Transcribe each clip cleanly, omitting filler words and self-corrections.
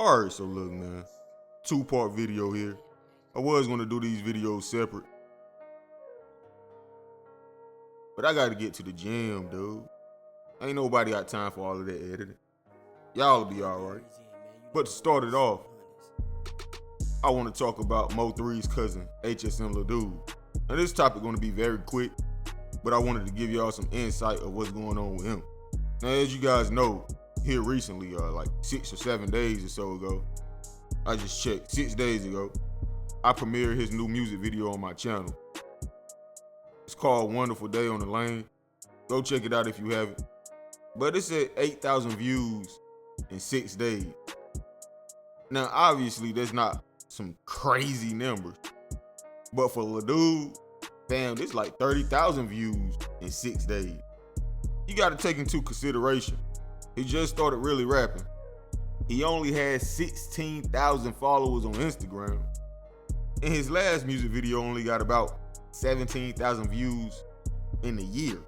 Alright, so look, man. 2-part video here. I was gonna do these videos separate, but I gotta get to the gym, dude. Ain't nobody got time for all of that editing. Y'all'll be alright. But to start it off, I want to talk about Mo3's cousin, HSM Lil Dude. Now this topic gonna be very quick, but I wanted to give y'all some insight of what's going on with him. Now, as you guys know, here recently, like 6 or 7 days or so ago, I just checked, 6 days ago, I premiered his new music video on my channel. It's called Wonderful Day on the Lane. Go check it out if you haven't. But it's at 8,000 views in 6 days. Now, obviously, that's not some crazy numbers. But for Lil Dude, fam, it's like 30,000 views in 6 days. You gotta take into consideration, he just started really rapping. He only had 16,000 followers on Instagram. And his last music video only got about 17,000 views in a year.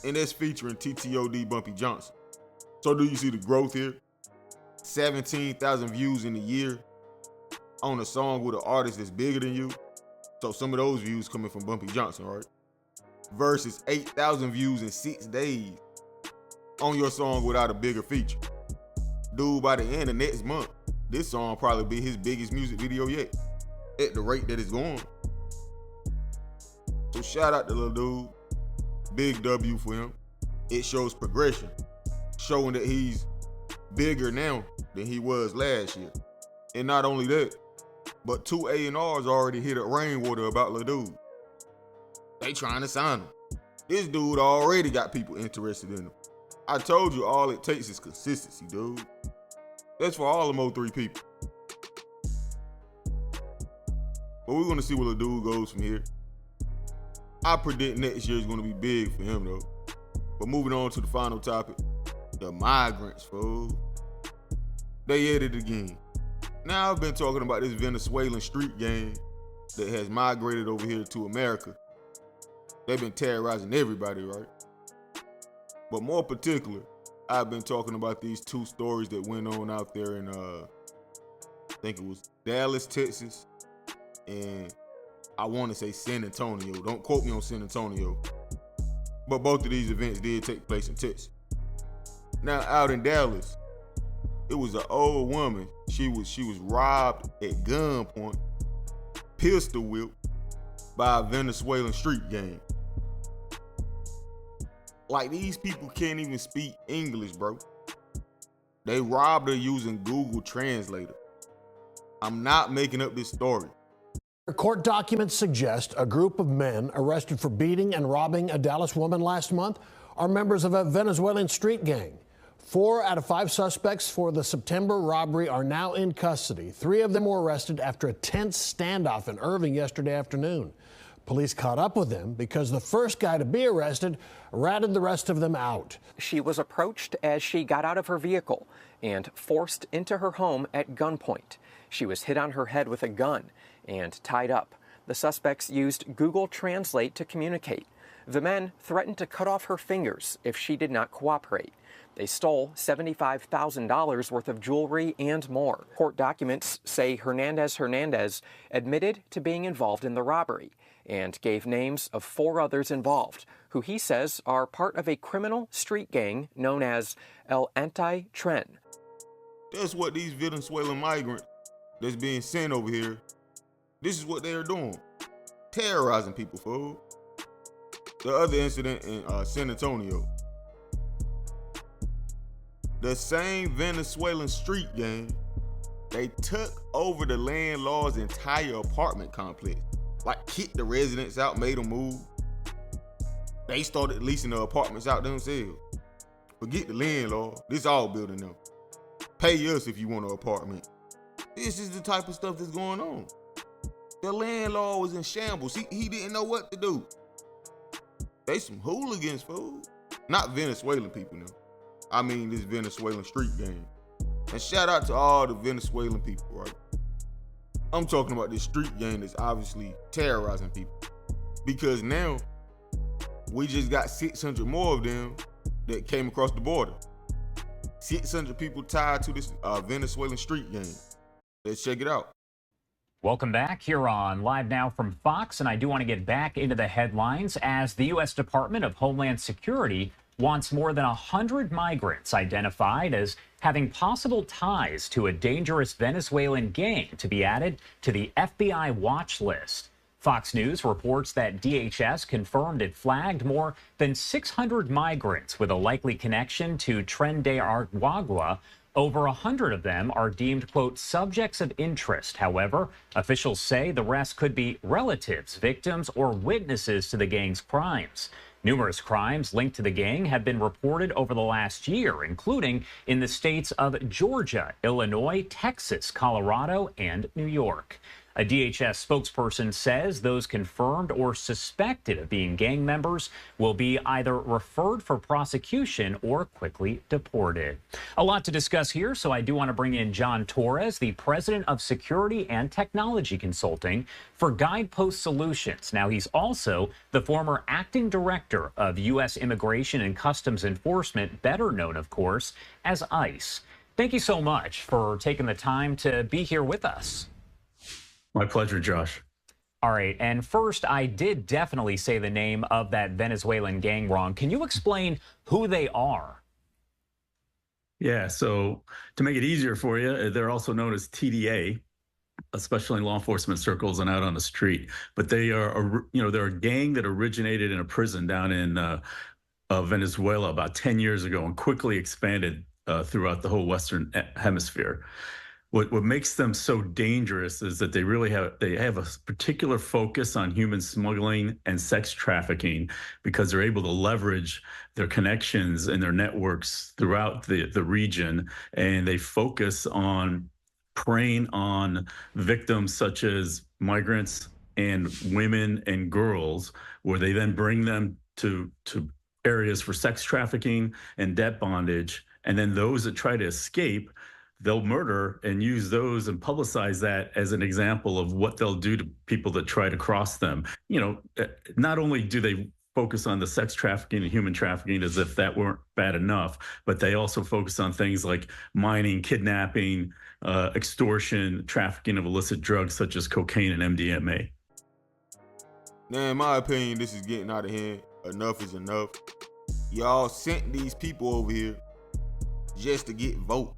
And that's featuring TTOD Bumpy Johnson. So do you see the growth here? 17,000 views in a year on a song with an artist that's bigger than you. So some of those views coming from Bumpy Johnson, right? Versus 8,000 views in 6 days on your song without a bigger feature. Dude, by the end of next month, this song probably be his biggest music video yet, at the rate that it's going. So shout out to Lil Dude. Big W for him. It shows progression, showing that he's bigger now than he was last year. And not only that, but 2 A&Rs already hit at Rainwater about Lil Dude. They trying to sign him. This dude already got people interested in him. I told you all it takes is consistency, dude. That's for all the Mo3 people. But we're gonna see where Lil Dude goes from here. I predict next year is gonna be big for him though. But moving on to the final topic, the migrants, fool. They at it again. Now I've been talking about this Venezuelan street gang that has migrated over here to America. They've been terrorizing everybody, right? But more particular, I've been talking about these 2 stories that went on out there in, I think it was Dallas, Texas, and I want to say San Antonio. Don't quote me on San Antonio. But both of these events did take place in Texas. Now, out in Dallas, it was an old woman. She was robbed at gunpoint, pistol whipped by a Venezuelan street gang. Like, these people can't even speak English, bro. They robbed her using Google Translator. I'm not making up this story. Court documents suggest a group of men arrested for beating and robbing a Dallas woman last month are members of a Venezuelan street gang. 4 out of 5 suspects for the September robbery are now in custody. 3 of them were arrested after a tense standoff in Irving yesterday afternoon. Police caught up with them because the first guy to be arrested ratted the rest of them out. She was approached as she got out of her vehicle and forced into her home at gunpoint. She was hit on her head with a gun and tied up. The suspects used Google Translate to communicate. The men threatened to cut off her fingers if she did not cooperate. They stole $75,000 worth of jewelry and more. Court documents say Hernandez admitted to being involved in the robbery and gave names of 4 others involved, who he says are part of a criminal street gang known as El Anti-Tren. That's what these Venezuelan migrants that's being sent over here, this is what they're doing. Terrorizing people, fool. The other incident in San Antonio, the same Venezuelan street gang, they took over the landlord's entire apartment complex. Like, kicked the residents out, made them move. They started leasing the apartments out themselves. Forget the landlord, this all building them. Pay us if you want an apartment. This is the type of stuff that's going on. The landlord was in shambles. He didn't know what to do. They some hooligans, fool. Not Venezuelan people now. I mean this Venezuelan street gang. And shout out to all the Venezuelan people, right? I'm talking about this street gang that's obviously terrorizing people. Because now, we just got 600 more of them that came across the border. 600 people tied to this Venezuelan street gang. Let's check it out. Welcome back here on Live Now from Fox, and I do want to get back into the headlines as the U.S. Department of Homeland Security wants more than 100 migrants identified as having possible ties to a dangerous Venezuelan gang to be added to the FBI watch list. Fox News reports that DHS confirmed it flagged more than 600 migrants with a likely connection to Tren de Aragua. Over 100 of them are deemed, quote, subjects of interest. However, officials say the rest could be relatives, victims, or witnesses to the gang's crimes. Numerous crimes linked to the gang have been reported over the last year, including in the states of Georgia, Illinois, Texas, Colorado, and New York. A DHS spokesperson says those confirmed or suspected of being gang members will be either referred for prosecution or quickly deported. A lot to discuss here, so I do want to bring in John Torres, the president of Security and Technology Consulting for Guidepost Solutions. Now, he's also the former acting director of U.S. Immigration and Customs Enforcement, better known, of course, as ICE. Thank you so much for taking the time to be here with us. My pleasure, Josh. All right. And first, I did definitely say the name of that Venezuelan gang wrong. Can you explain who they are? Yeah, so to make it easier for you, they're also known as TDA, especially in law enforcement circles and out on the street. But they are, they're a gang that originated in a prison down in Venezuela about 10 years ago and quickly expanded throughout the whole Western hemisphere. What makes them so dangerous is that they have a particular focus on human smuggling and sex trafficking because they're able to leverage their connections and their networks throughout the region, and they focus on preying on victims such as migrants and women and girls, where they then bring them to areas for sex trafficking and debt bondage, and then those that try to escape, they'll murder and use those and publicize that as an example of what they'll do to people that try to cross them. Not only do they focus on the sex trafficking and human trafficking as if that weren't bad enough, but they also focus on things like mining, kidnapping, extortion, trafficking of illicit drugs such as cocaine and MDMA. Now, in my opinion, this is getting out of hand. Enough is enough. Y'all sent these people over here just to get votes.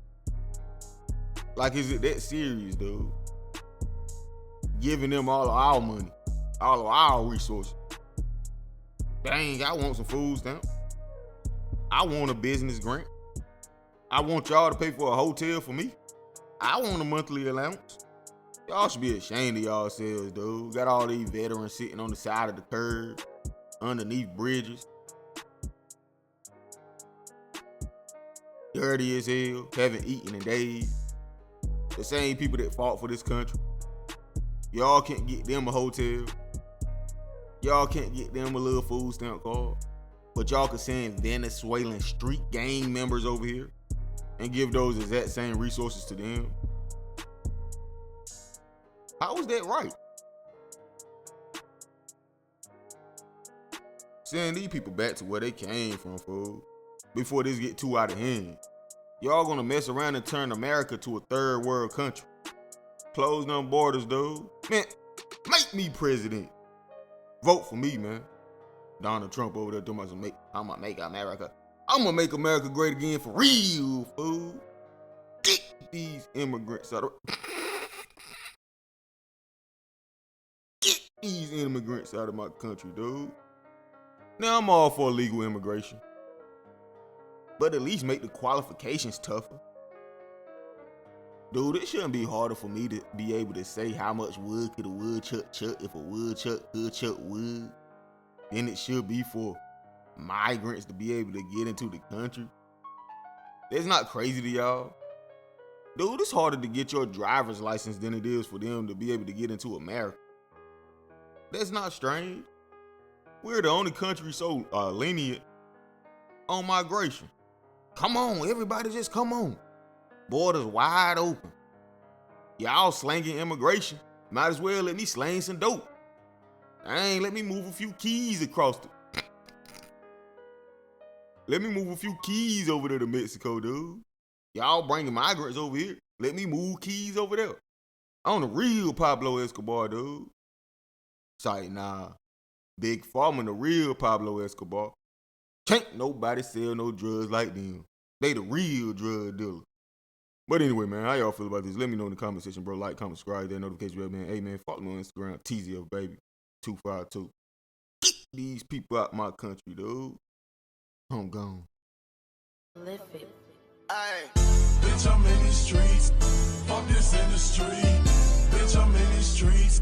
Like, is it that serious, dude? Giving them all of our money, all of our resources. Dang, I want some food stamps. I want a business grant. I want y'all to pay for a hotel for me. I want a monthly allowance. Y'all should be ashamed of yourselves, dude. Got all these veterans sitting on the side of the curb, underneath bridges. Dirty as hell, haven't eaten in days. The same people that fought for this country. Y'all can't get them a hotel. Y'all can't get them a little food stamp card. But y'all can send Venezuelan street gang members over here and give those exact same resources to them. How is that right? Send these people back to where they came from, fool, before this get too out of hand. Y'all gonna mess around and turn America to a third world country. Close them borders, dude. Man, make me president. Vote for me, man. Donald Trump over there talking about I'm gonna make America. I'm gonna make America great again for real, fool. Get these immigrants out of Get these immigrants out of my country, dude. Now, I'm all for legal immigration, but at least make the qualifications tougher. Dude, it shouldn't be harder for me to be able to say how much wood could a woodchuck chuck if a woodchuck could chuck wood than it should be for migrants to be able to get into the country. That's not crazy to y'all. Dude, it's harder to get your driver's license than it is for them to be able to get into America. That's not strange. We're the only country so lenient on migration. Come on, everybody, just come on. Borders wide open. Y'all slanging immigration. Might as well let me slang some dope. Dang, let me move a few keys across Let me move a few keys over there to Mexico, dude. Y'all bringing migrants over here. Let me move keys over there. I'm the real Pablo Escobar, dude. It's like, nah. Big Pharma, the real Pablo Escobar. Can't nobody sell no drugs like them. They the real drug dealer. But anyway, man, how y'all feel about this? Let me know in the comment section, bro. Like, comment, subscribe, that notification bell, man. Hey, man, follow me on Instagram, Teezy, baby, 252. Get these people out my country, dude. I'm gone. Live it. Ay, bitch, I'm in these streets. Fuck this industry. Bitch, I'm in these streets.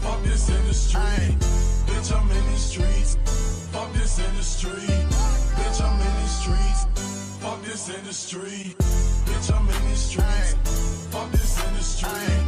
Fuck this industry. Ay, bitch, I'm in these streets. Fuck this industry. Bitch, I'm in these streets. Fuck this industry. Bitch, I'm in these streets. Fuck this industry.